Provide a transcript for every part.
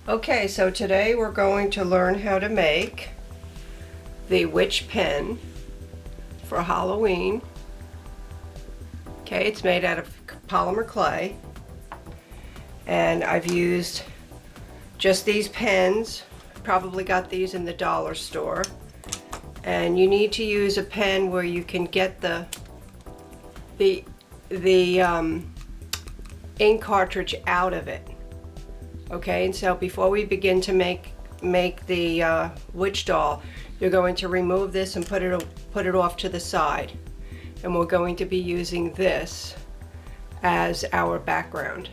Okay, so today we're going to learn how to make the witch pen for Halloween. Okay, it's made out of polymer clay, and I've used just these pens. Probably got these in the dollar store, and you need to use a pen where you can get the ink cartridge out of it. Okay, and so before we begin to make the witch doll, you're going to remove this and put it off to the side, and we're going to be using this as our background.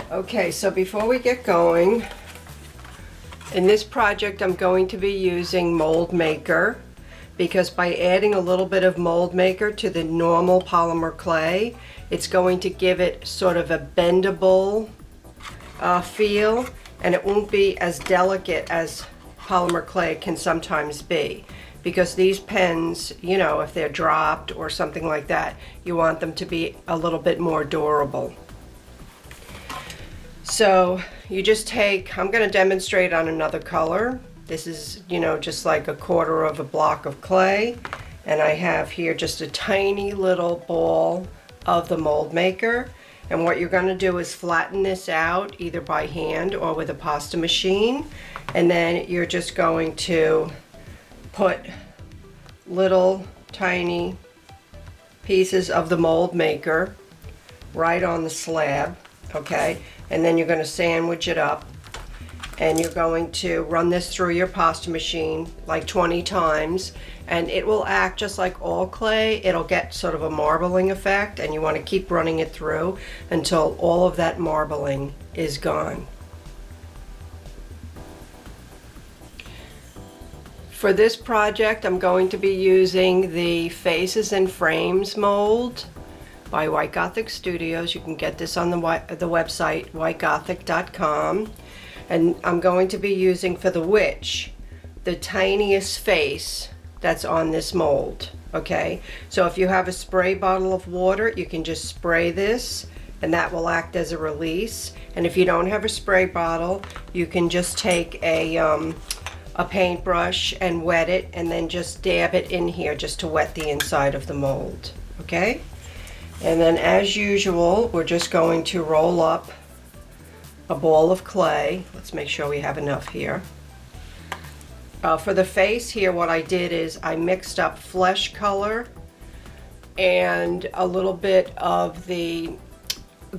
Okay, so before we get going, in this project I'm going to be using Mold Maker, because by adding a little bit of Mold Maker to the normal polymer clay, it's going to give it sort of a bendable feel, and it won't be as delicate as polymer clay can sometimes be, because these pens, you know, if they're dropped or something like that, you want them to be a little bit more durable. So you just take, I'm going to demonstrate on another color. This is, you know, just like a quarter of a block of clay, and I have here just a tiny little ball of the Mold Maker. And what you're going to do is flatten this out either by hand or with a pasta machine, and then you're just going to put little tiny pieces of the Mold Maker right on the slab, okay? And then you're going to sandwich it up, and you're going to run this through your pasta machine like 20 times, and it will act just like all clay. It'll get sort of a marbling effect, and you want to keep running it through until all of that marbling is gone. For this project, I'm going to be using the Faces and Frames mold by White Gothic Studios. You can get this on the website whitegothic.com. And I'm going to be using for the witch the tiniest face that's on this mold, okay? So if you have a spray bottle of water, you can just spray this, and that will act as a release. And if you don't have a spray bottle, you can just take a paintbrush and wet it, and then just dab it in here just to wet the inside of the mold, okay? And then as usual, we're just going to roll up a ball of clay. Let's make sure we have enough here. For the face here, what I did is I mixed up flesh color and a little bit of the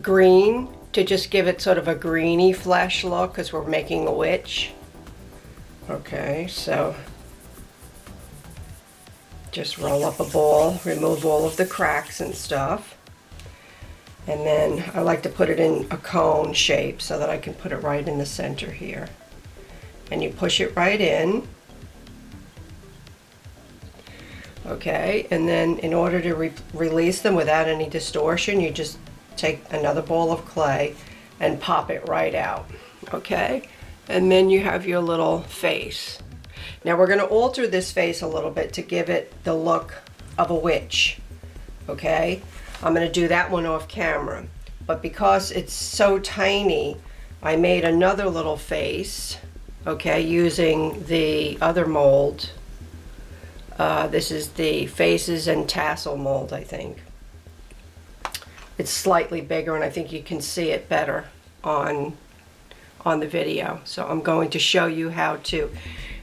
green to just give it sort of a greeny flesh look, because we're making a witch. Okay, so just roll up a ball, remove all of the cracks and stuff. And then I like to put it in a cone shape so that I can put it right in the center here. And you push it right in. Okay, and then in order to release them without any distortion, you just take another ball of clay and pop it right out. Okay, and then you have your little face. Now we're going to alter this face a little bit to give it the look of a witch. Okay, I'm going to do that one off camera, but because it's so tiny, I made another little face, okay, using the other mold. This is the Faces and Tassel mold, I think. It's slightly bigger, and I think you can see it better on the video. So I'm going to show you how to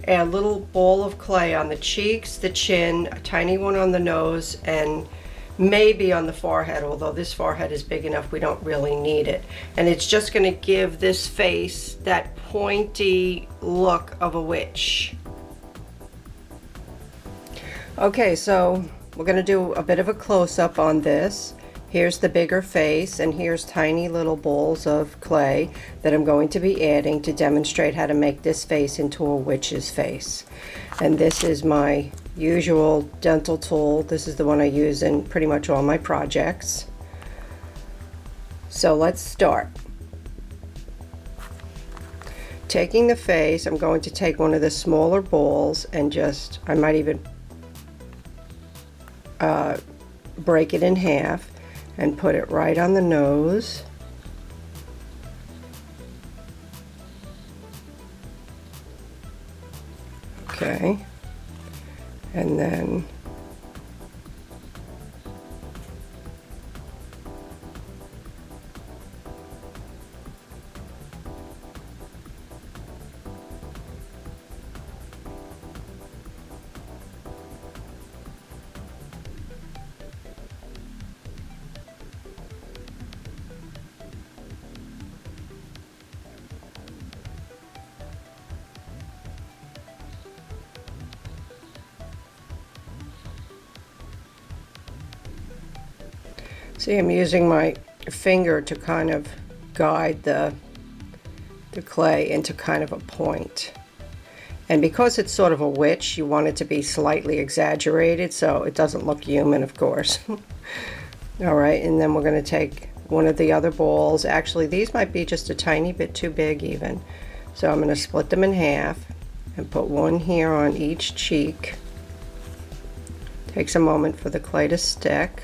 add a little ball of clay on the cheeks, the chin, a tiny one on the nose, and maybe on the forehead, although this forehead is big enough we don't really need it. And it's just going to give this face that pointy look of a witch. Okay, so we're going to do a bit of a close-up on this. Here's the bigger face, and here's tiny little balls of clay that I'm going to be adding to demonstrate how to make this face into a witch's face. And this is my usual dental tool. This is the one I use in pretty much all my projects. So let's start. Taking the face, I'm going to take one of the smaller balls and just, I might even break it in half and put it right on the nose. See, I'm using my finger to kind of guide the clay into kind of a point. And because it's sort of a witch, you want it to be slightly exaggerated so it doesn't look human, of course. All right, and then we're going to take one of the other balls. Actually, these might be just a tiny bit too big even. So I'm going to split them in half and put one here on each cheek. Takes a moment for the clay to stick.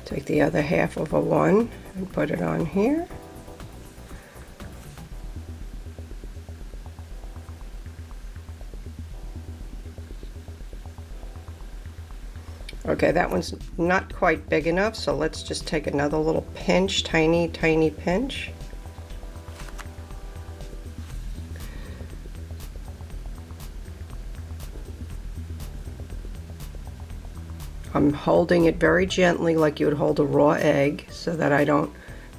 Take the other half of a one and put it on here. Okay, that one's not quite big enough, so let's just take another little pinch, tiny pinch. I'm holding it very gently like you would hold a raw egg so that I don't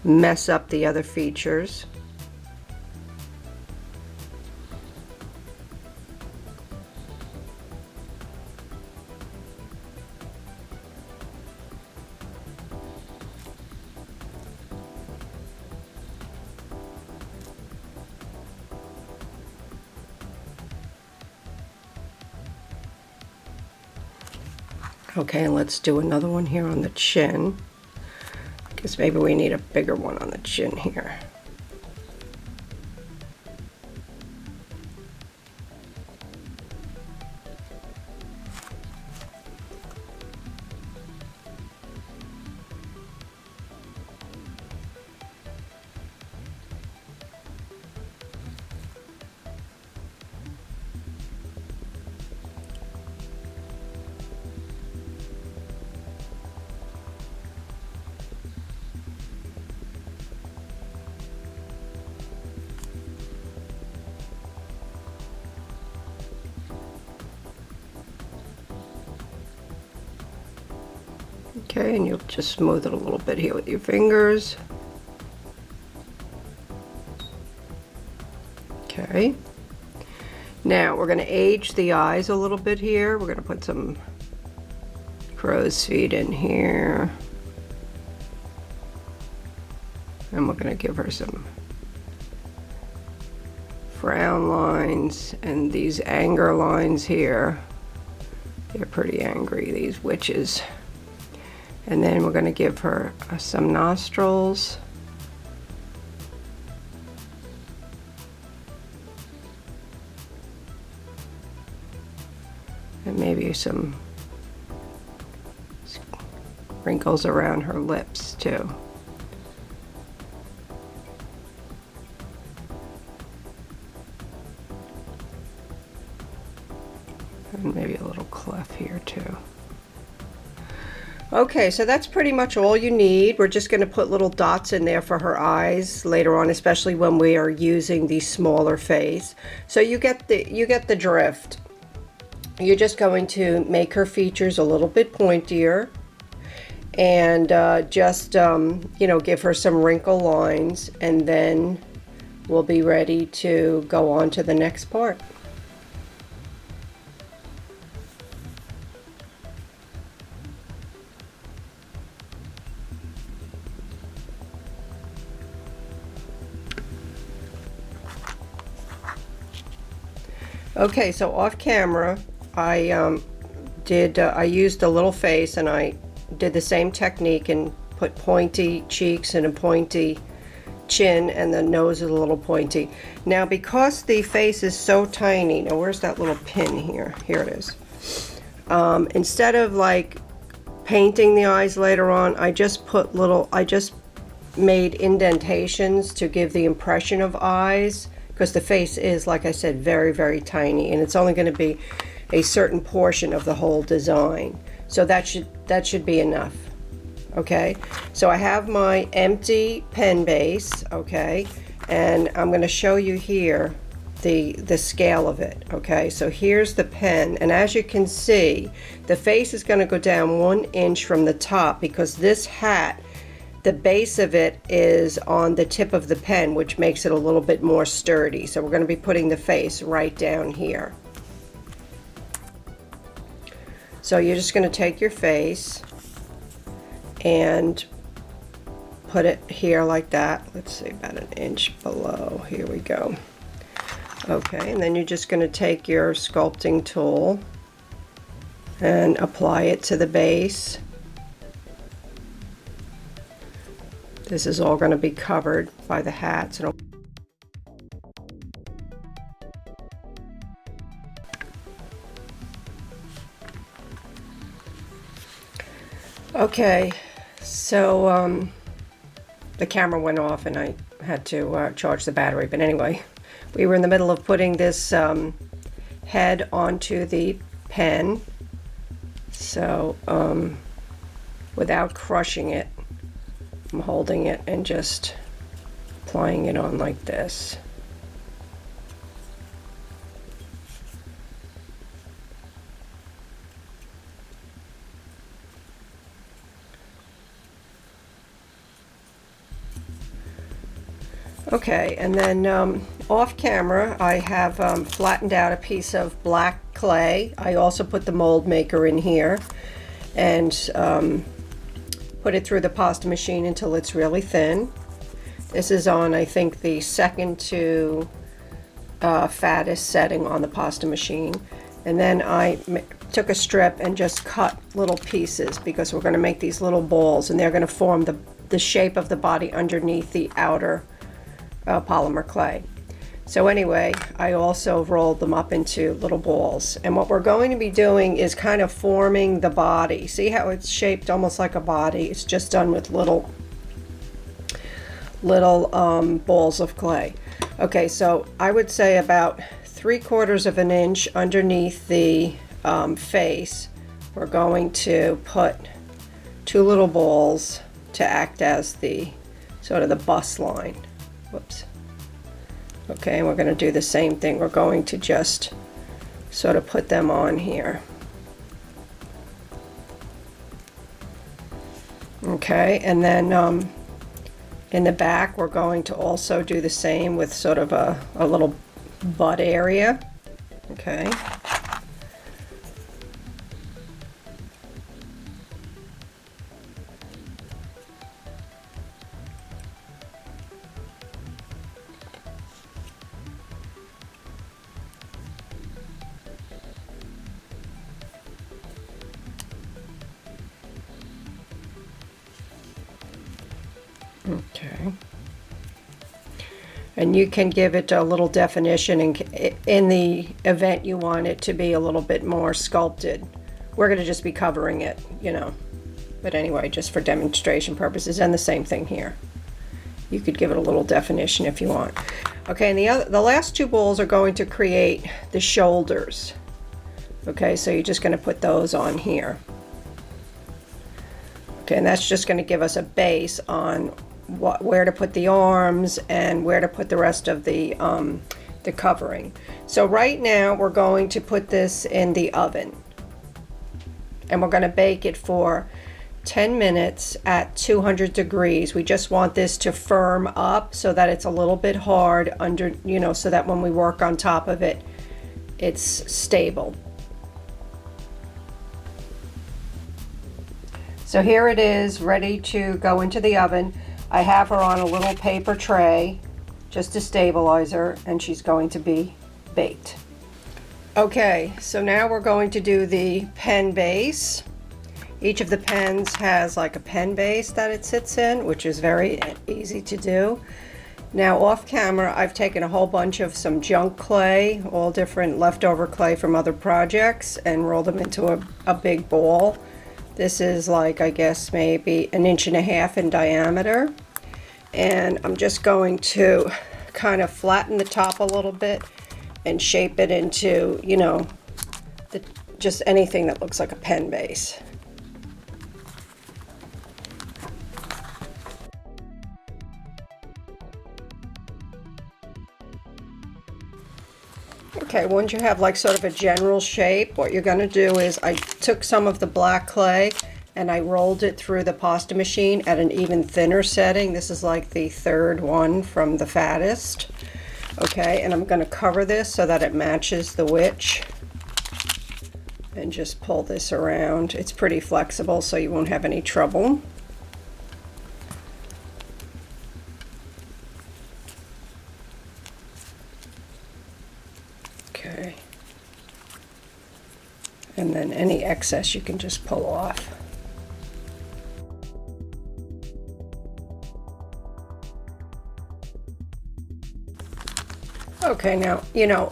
mess up the other features. Okay, let's do another one here on the chin. I guess maybe we need a bigger one on the chin here. Okay, and you'll just smooth it a little bit here with your fingers. Okay. Now we're going to age the eyes a little bit here. We're going to put some crow's feet in here. And we're going to give her some frown lines and these anger lines here. They're pretty angry, these witches. And then we're going to give her some nostrils. And maybe some wrinkles around her lips too. And maybe a little cleft here too. Okay, so that's pretty much all you need. We're just going to put little dots in there for her eyes later on, especially when we are using the smaller face. So you get the drift. You're just going to make her features a little bit pointier and you know, give her some wrinkle lines, and then we'll be ready to go on to the next part. Okay, so off camera, I used a little face, and I did the same technique and put pointy cheeks and a pointy chin, and the nose is a little pointy. Now, because the face is so tiny, now where's that little pin here? Here it is. Instead of like painting the eyes later on, I just made indentations to give the impression of eyes, because the face is, like I said, very, very tiny, and it's only going to be a certain portion of the whole design. So that should be enough. Okay, so I have my empty pen base, okay, and I'm going to show you here the scale of it. Okay, so here's the pen, and as you can see, the face is going to go down 1 inch from the top, because this hat, the base of it is on the tip of the pen, which makes it a little bit more sturdy. So we're going to be putting the face right down here. So you're just going to take your face and put it here like that. Let's see, about an inch below. Here we go. Okay, and then you're just going to take your sculpting tool and apply it to the base. This is all going to be covered by the hat. So okay, so the camera went off and I had to charge the battery, but anyway, we were in the middle of putting this head onto the pen. So without crushing it, I'm holding it and just applying it on like this. Okay, and then off camera I have flattened out a piece of black clay. I also put the mold maker in here and put it through the pasta machine until it's really thin. This is on, I think, the second to fattest setting on the pasta machine. And then I took a strip and just cut little pieces because we're going to make these little balls and they're going to form the shape of the body underneath the outer polymer clay. So anyway, I also rolled them up into little balls. And what we're going to be doing is kind of forming the body. See how it's shaped almost like a body? It's just done with little balls of clay. Okay, so I would say about 3/4 of an inch underneath the face, we're going to put 2 little balls to act as the sort of the bust line. Whoops. Okay, and we're going to do the same thing. We're going to just sort of put them on here. Okay, and then in the back we're going to also do the same with sort of a little butt area. Okay. Okay. And you can give it a little definition in the event you want it to be a little bit more sculpted. We're going to just be covering it, you know. But anyway, just for demonstration purposes, and the same thing here. You could give it a little definition if you want. Okay, and the last 2 balls are going to create the shoulders. Okay, so you're just going to put those on here. Okay, and that's just going to give us a base on where to put the arms and where to put the rest of the covering. So right now we're going to put this in the oven, and we're going to bake it for 10 minutes at 200 degrees. We just want this to firm up so that it's a little bit hard under, you know, so that when we work on top of it, it's stable. So here it is, ready to go into the oven. I have her on a little paper tray just to stabilize her, and she's going to be baked. Okay, so now we're going to do the pen base. Each of the pens has like a pen base that it sits in, which is very easy to do. Now off camera, I've taken a whole bunch of some junk clay, all different leftover clay from other projects, and rolled them into a big ball. This is like, I guess, maybe 1.5 inches in diameter. And I'm just going to kind of flatten the top a little bit and shape it into, you know, just anything that looks like a pen base. Okay, once you have like sort of a general shape, what you're going to do is I took some of the black clay and I rolled it through the pasta machine at an even thinner setting. This is like the third one from the fattest. Okay, and I'm going to cover this so that it matches the witch. And just pull this around. It's pretty flexible, so you won't have any trouble. Okay. And then any excess you can just pull off. Okay, now, you know,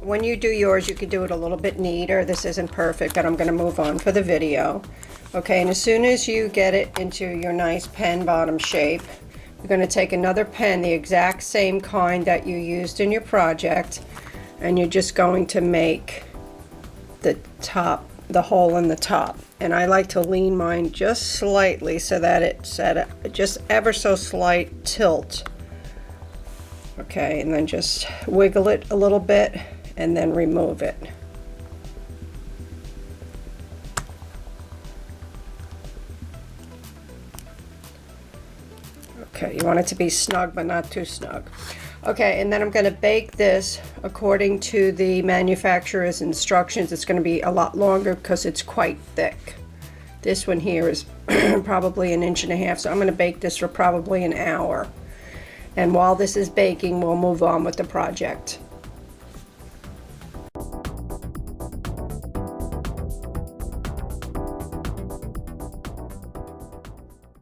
when you do yours, you could do it a little bit neater. This isn't perfect, but I'm going to move on for the video. Okay, and as soon as you get it into your nice pen bottom shape, you're going to take another pen, the exact same kind that you used in your project, and you're just going to make the top, the hole in the top. And I like to lean mine just slightly so that it's at a just ever so slight tilt. Okay, and then just wiggle it a little bit and then remove it. Okay, you want it to be snug but not too snug. Okay, and then I'm going to bake this according to the manufacturer's instructions. It's going to be a lot longer because it's quite thick. This one here is probably 1.5 inches, so I'm going to bake this for probably an hour. And while this is baking, we'll move on with the project.